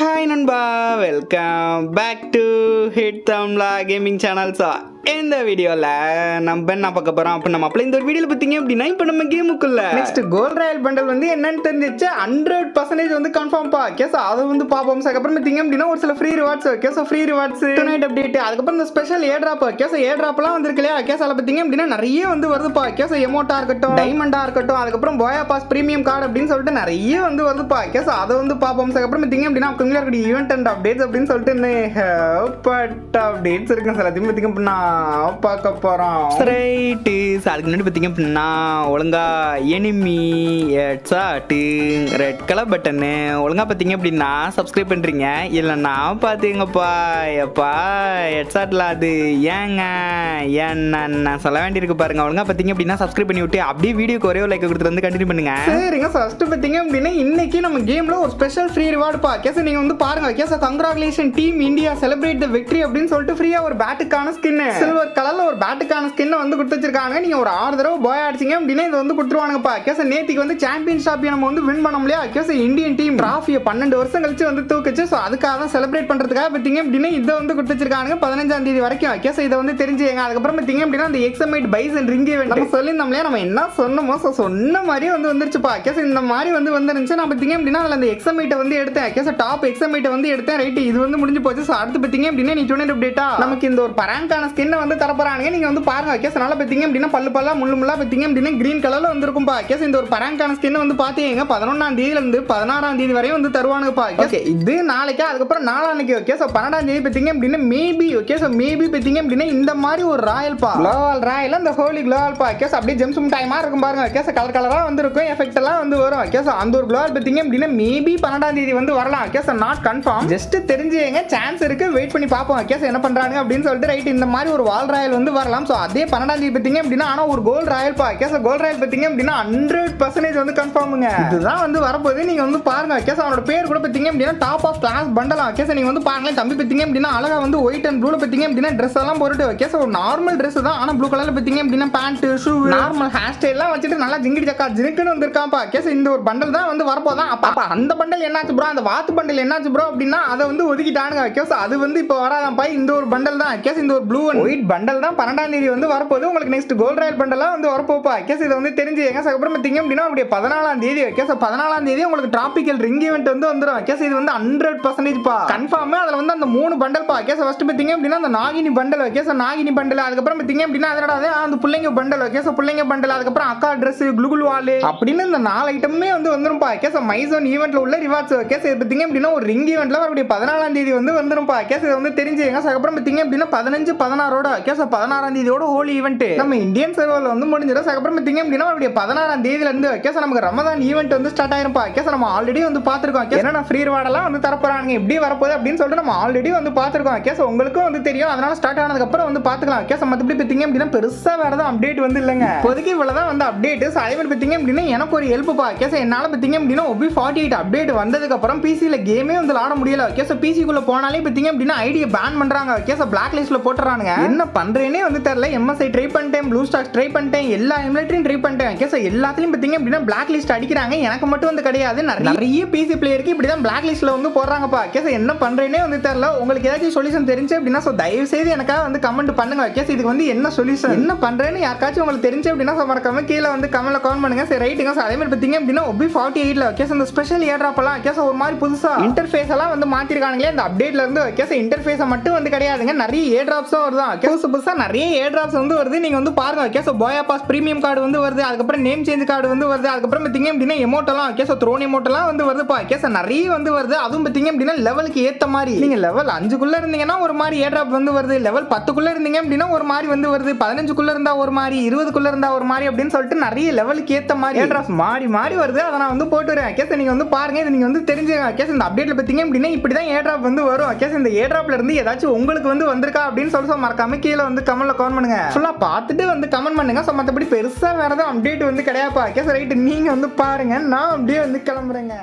Hi நண்பா, welcome back to hit Tamizha gaming சேனல்ஸா. இந்த வீடியோவில் நம்ம என்ன பார்க்க போகிறோம் அப்படின்னு நம்ம இந்த ஒரு வீடியோவில் பார்த்தீங்க அப்படின்னா இப்போ நம்ம கேமுக்குள்ள நெக்ஸ்ட் கோல்ட் ராயல் பண்டல் வந்து என்னன்னு தெரிஞ்சிச்சு 100% வந்து கன்ஃபார்ம்பா. கேஸ் அதை வந்து பார்ப்போம். அதுக்கப்புறம் பார்த்தீங்க அப்படின்னா ஒரு சில free rewards, guys free rewards night update, அதுக்கப்புறம் இந்த ஸ்பெஷல் ஏட்ராப், கேஸ் ஏட்ராப்லாம் வந்துருக்கு இல்லையா. கேஸ் அதில் பார்த்தீங்க அப்படின்னா நிறைய வந்து வருதுப்பா. கேஸ் எமோட்டா இருக்கட்டும், டைமண்டா இருக்கட்டும், அதுக்கப்புறம் போயா பாஸ் பிரீமியம் கார்டு அப்படின்னு சொல்லிட்டு நிறைய வந்து வருதுப்பா. கேஸ் அதை வந்து பார்ப்போம். அதுக்கப்புறம் பார்த்தீங்க அப்படின்னா ஈவென்ட் அண்ட் அப்டேட்ஸ் அப்படின்னு சொல்லிட்டு அப்டேட்ஸ் இருக்கு. சில பார்த்தீங்க அப்படின்னா பார்க்க போறோம். ரைட்டு, அதுக்கு முன்னாடி பார்த்தீங்க அப்படின்னா ஒழுங்கா enemy headshot red colour button ஒழுங்கா பார்த்தீங்க அப்படின்னா சப்ஸ்கிரைப் பண்றீங்க. இல்லைன்னா பார்த்தீங்கப்பா எப்பா ஹெட்ஷாட்ல அது ஏங்க என்ன சொல்ல வேண்டியிருக்கு பாருங்க. ஒழுங்கா பார்த்தீங்க அப்படின்னா சப்ஸ்கிரைப் பண்ணி விட்டு அப்படியே வீடியோக்கு ஒரே லைக் கொடுத்துட்டு வந்து கண்டினியூ பண்ணுங்க. சரிங்க, ஃபர்ஸ்ட் பார்த்தீங்க அப்படின்னா இன்னைக்கு நம்ம கேம்ல ஒரு ஸ்பெஷல் ஃப்ரீ ரிவார்டு பா. கேஸ் நீங்க வந்து பாருங்க. Guys congratulation team India celebrate the victory அப்படின்னு சொல்லிட்டு ஃப்ரீயா ஒரு பேட்டுக்கான ஸ்கின், சில்வர் கலர்ல ஒரு பேட்டுக்கான ஸ்கின் வந்து கொடுத்து வச்சிருக்காங்க. நீங்க ஒரு 6 தடவை போய் அடிச்சீங்க அப்படின்னா இது வந்து கொடுத்துருவானுங்கப்பா. கேஸ் நேத்திக்கு வந்து சாம்பியன் ட்ராஃபி நம்ம வந்து வின் பண்ண முடியல. கேஸ் இந்தியன் டீம் ட்ராஃபியை 12 வருஷம் கழிச்சு வந்து தூக்குச்சு. ஸோ அதுக்காக தான் செலிப்ரேட் பண்றதுக்காக பார்த்தீங்க அப்படின்னா இதை வந்து கொடுத்து வச்சிருக்காங்க 15ஆம் தேதி வரைக்கும். கேஸ் இதை வந்து தெரிஞ்சுங்க. அதுக்கப்புறம் பார்த்தீங்க அப்படின்னா அந்த எக்ஸமைட் பைஸ் அண்ட் ரிங் ஈவென்ட் நம்ம சொல்லியிருந்தோம்லையா, நம்ம என்ன சொன்னோமோ சொன்ன மாதிரி வந்து வந்துருச்சுப்பா. கேஸ் இந்த மாதிரி வந்து வந்துருந்துச்சு. நான் பார்த்தீங்க அப்படின்னா அதில் அந்த எக்ஸமைட்டை வந்து எடுத்தேன். கேஸ் டாப் எக்ஸமைட்டை வந்து எடுத்தேன். ரைட், இது வந்து முடிஞ்சு போச்சு. ஸோ அடுத்து பார்த்தீங்க அப்படின்னா நீ சொன்ன அப்டேட்டா நமக்கு இந்த ஒரு பராங்கான ஸ்கின்னை வந்து தரப்போறாங்க. நீங்க வந்து பாருங்க. கேஸ் நல்லா பார்த்தீங்க அப்படின்னா பல்லு பல்லா முள்ளு முள்ளா பார்த்தீங்க அப்படின்னா கிரீன் கலர்ல வந்துருக்கும்பா. கேஸ் இந்த ஒரு பராங்கான ஸ்கின் வந்து பாத்தீங்க 11ஆம் தேதியில இருந்து 16ஆம் தேதி வரையும் வந்து தருவானுங்கப்பா. ஓகே, இது நாளைக்கு, அதுக்கப்புறம் நாளான்னைக்கு. ஓகே, ஸோ 12ஆம் தேதி பார்த்தீங்க அப்படின்னா மேபி. ஓகே, ஸோ மேபி பார்த்தீங்க அப்படின்னா இந்த மாதிரி ஒரு ராயல் பா, குளோவால் ராயல், அந்த ஹோலி குளோவால் பா. கேஸ் அப்படியே ஜெம்ஸ் டைமா இருக்கும் பாருங்க. கேஸ் கலர் கலரா வந்து இருக்கும், எஃபெக்ட் எல்லாம் வந்து வரும். கேஸ் அந்த ஒரு குளோவால் பார்த்தீங்க அப்படின்னா மேபி 12ஆம் தேதி வந்து வரலாம். கேஸ் நாட் கன்ஃபார்ம், ஜஸ்ட் தெரிஞ்சுங்க, சான்ஸ் இருக்கு, வெயிட் பண்ணி பார்ப்போம். கேஸ் என்ன பண்றாங்க அப்படின்னு சொல்லிட்டு. ரைட், இந்த மாதிரி ஒரு வால் ராயல் வந்து வரலாம். ஸோ அதே 12ஆம் தேதி பார்த்தீங்க அப்படின்னா ஆனா ஒரு கோல்ட் ராயல் பா. கேஸ் கோல்ட் ராயல் பார்த்தீங்க அப்படின்னா 100% வந்து கன்ஃபார்முங்க. இதுதான் வந்து வரப்போகுது. நீங்க வந்து பாருங்க. கேஸ் அவனோட பேர் கூட பார்த்தீங்க அப்படின்னா டாப் ஆஃப் கிளாஸ் பண்டலாம். கேஸ் நீங்க வந்து பாருங்களேன், தம்பி பார்த்தீங்க அப்படின்னா அழகா வந்து ஒயிட் அண்ட் ப்ளூல பார்த்தீங்க அப்படின்னா ட்ரெஸ் எல்லாம் போட்டுட்டு. கேஸ் ஒரு நார்மல் ட்ரெஸ் தான், ஆனா ப்ளூ கலர்ல பார்த்தீங்க அப்படின்னா pant, shoe, normal hair style எல்லாம் வச்சுட்டு நல்லா ஜிங்கிடி ஜக்கா ஜினுக்குன்னு வந்திருக்கான்ப்பா. கேஸ் இந்த ஒரு பண்டல் தான் வந்து வரப்போதான். அப்ப அந்த பண்டல் என்னாச்சு ப்ரோ, அந்த வாத்து பண்டல் என்னாச்சு ப்ரோ அப்படின்னா அதை வந்து ஒதுக்கிட்டானுங்க. கேஸ் அது வந்து இப்போ வராதான்ப்பா. இந்த ஒரு பண்டல் தான். கேஸ் இந்த ஒரு ப்ளூ அண்ட் ஒயிட் பண்டல் தான் 12ஆம் தேதி வந்து வரப்போகுது. உங்களுக்கு நெக்ஸ்ட் கோல்ட் ராயல் பண்டலா வந்து வரப்போப்பா. கேஸ் இதை வந்து தெரிஞ்சுங்க. அதுக்கப்புறம் பார்த்தீங்க அப்படின்னா அப்படியே 14ஆம் தேதி. கேஸ் 14ஆம் தேதி உங்களுக்கு டிராபிக்கல் ரிங் ஈவென்ட் வந்து வந்துடும். கேஸ் இது வந்து 100% பா கன்ஃபார்ம். அதுல வந்து அந்த 3 பண்டல் பா. கேஸ் ஃபர்ஸ்ட் பார்த்தீங்க அப்படின்னா அந்த நாகினி பண்டல். கேஸ் நாகினி பண்டல், அதுக்கப்புறம் பார்த்தீங்க அப்படின்னா அதோட அந்த பிள்ளைங்க பண்டல். கேஸ் பிள்ளைங்க பண்டல், அதுக்கப்புறம் அக்கா ட்ரெஸ், குளுகுல் வால் அப்படின்னு இந்த 4 ஐட்டமே வந்து வந்துரும்பா. கேஸ் மைசோன் ஈவென்ட்ல உள்ள ரிவார்ட்ஸ். கேஸ் இது பார்த்தீங்க அப்படின்னா ஒரு ரிங் ஈவென்ட்ல அப்படியே 14ஆம் தேதி வந்து வந்துரும்பா. கேஸ் இதை வந்து தெரிஞ்சுங்க. அதுக்கப்புறம் பார்த்தீங்க அப்படின்னா 15, 16ஓட கேஸ் 16ஆம் தேதியோட ஹோலி ஈவென்ட் நம்ம இந்தியன் சர்வர்ல வந்து முடிஞ்சிடும். அதுக்கப்புறம் பார்த்தீங்க அப்படின்னா அப்படியே 16ஆம் தேதியில இருந்து கேஸ் நமக்கு ரமதான் ஈவென்ட் வந்து ஸ்டார்ட் ஆயிருப்பா. கேஸ் நம்ம ஆல்ரெடி வந்து பார்த்திருக்கோம். கேஸ் என்ன ஃப்ரீ ரிவார்டெல்லாம் வந்து தரப்போறாங்க, எப்படி வரப்போகுது அப்படின்னு சொல்லிட்டு நம்ம ஆல்ரெடி வந்து பார்த்திருக்கோம். கேஸ் உங்களுக்கும் வந்து தெரியும். அதனால ஸ்டார்ட் ஆனதுக்கு அப்புறம் வந்து பார்த்துக்கலாம். கேஸ் மற்றபடி பார்த்தீங்க அப்படின்னா பெருசா வேற ஏதாவது அப்டேட் வந்து இல்லைங்க. இப்போதைக்கு இவ்வளவுதான் வந்து அப்டேட். அதே மாதிரி பார்த்தீங்க அப்படின்னா எனக்கு ஒரு ஹெல்ப் பா. கேஸ் என்னால பார்த்தீங்க அப்படின்னா OB48 அப்டேட் வந்ததுக்கு அப்புறம் பிசில கேமே வந்து விளாட முடியல. கேஸ் பிசிக்குள்ள போனாலே பார்த்தீங்க அப்படின்னா ஐடியை பேன் பண்றாங்க. கேஸ் பிளாக் லிஸ்ட்ல போட்டுறானுங்க. என்ன பண்றேனே வந்து தெரியல. MSI ட்ரை பண்ணிட்டேன், ப்ளூ ஸ்டாக்ஸ் ட்ரை பண்ணிட்டேன், எல்லா எமுலேட்டரையும் ட்ரை பண்ணிட்டேன். கேஸ் எல்லாத்துலயும் பார்த்தீங்க அப்படின்னா பிளாக் லிஸ்ட் அடிக்கிறாங்க. எனக்கு மட்டும் வந்து கிடையாது, நிறைய பிசி பிளேயருக்கு இப்படி தான் பிளாக் லிஸ்ட்ல வந்து போடுறாங்கப்பா. கேஸ் என்ன பண்றேனே வந்து தெரியல. உங்களுக்கு ஏதாச்சும் சொல்யூஷன் தெரிஞ்சு அப்படின்னா தயவு செய்து எனக்காக வந்து கமெண்ட் பண்ணுங்க. கேஸ் இதுக்கு வந்து என்ன சொல்யூஷன், என்ன பண்றேன்னு யாருக்காச்சும் உங்களுக்கு தெரிஞ்சு அப்படின்னா மறக்காம கீழே வந்து கமெண்ட்ல கமெண்ட் பண்ணுங்க. சரி ரைட்டுங்க. அதே மாதிரி பார்த்தீங்க அப்படின்னா OB48ல கேஸ் அந்த ஸ்பெஷல் ஏர்ட்ராப் எல்லாம் கேஸ் ஒரு மாதிரி புதுசா இன்டர்ஃபேஸ் எல்லாம் வந்து மாத்திருக்காங்களே இந்த அப்டேட்ல இருந்து. கேஸ் இன்டர்ஃபேஸை மட்டும் வந்து கிடையாதுங்க, நிறைய ஏர்ட்ராப்ஸும் வருதான். கேஸ் புதுசா நிறைய ஏர்ட்ராப்ஸ் வந்து வருது. நீங்க வந்து பாருங்க. கேஸ் போயா பாஸ் பிரீமியம் கார்டு வந்து வருது, அதுக்கப்புறம் நேம் சேஞ்ச் கார்டு வந்து வருது, அதுக்கப்புறம் பார்த்தீங்க அப்படின்னா எமோட்டெல்லாம் கேஸ் த்ரோன் எமோட்டெல்லாம் வந்து வருதுப்பா. கேஸ் நிறைய வந்து வருது. அதுவும் பார்த்தீங்க அப்படின்னா லெவலுக்கு ஏத்த மாதிரி. நீங்க லெவல் 5குள்ள இருந்தீங்கன்னா ஒரு மாதிரி ஏர்ட்ராப் வந்து வருது, லெவல் 10குள்ள இருந்தீங்க அப்படின்னா ஒரு மாதிரி வந்து வருது, 15குள்ள இருந்தா ஒரு மாதிரி, 20குள்ள இருந்தா ஒரு மாதிரி அப்படின்னு சொல்லிட்டு நிறைய லெவலுக்கு ஏத்த மாதிரி ஏர்ட்ராப்ஸ் மாறி மாறி வருது. அதை நான் வந்து போட்டு வரேன். கேஸ் நீங்க வந்து பாருங்க, இது நீங்க வந்து தெரிஞ்சுங்க. கேஸ் இந்த அப்டேட்ல பார்த்தீங்க அப்படின்னா இப்படிதான் ஏர்ட்ராப் வந்து வரும். கேஸ் இந்த ஏர்ட்ராப்ல இருந்து ஏதாச்சும் உங்களுக்கு வந்து வந்திருக்கா அப்படின்னு சொல்லி மறக்காம கீழே வந்து கமெண்ட்ல கமெண்ட் பண்ணுங்க. ஃபுல்லா பார்த்துட்டு வந்து கமெண்ட் பண்ணுங்க. ஸோ மற்றபடி பெருசா வேற ஏதாவது அப்டேட் வந்து கிடையாதுப்பா. கேஸ் ரைட், நீங்க வந்து பாருங்க, நான் அப்படியே வந்து கிளம்புறேங்க.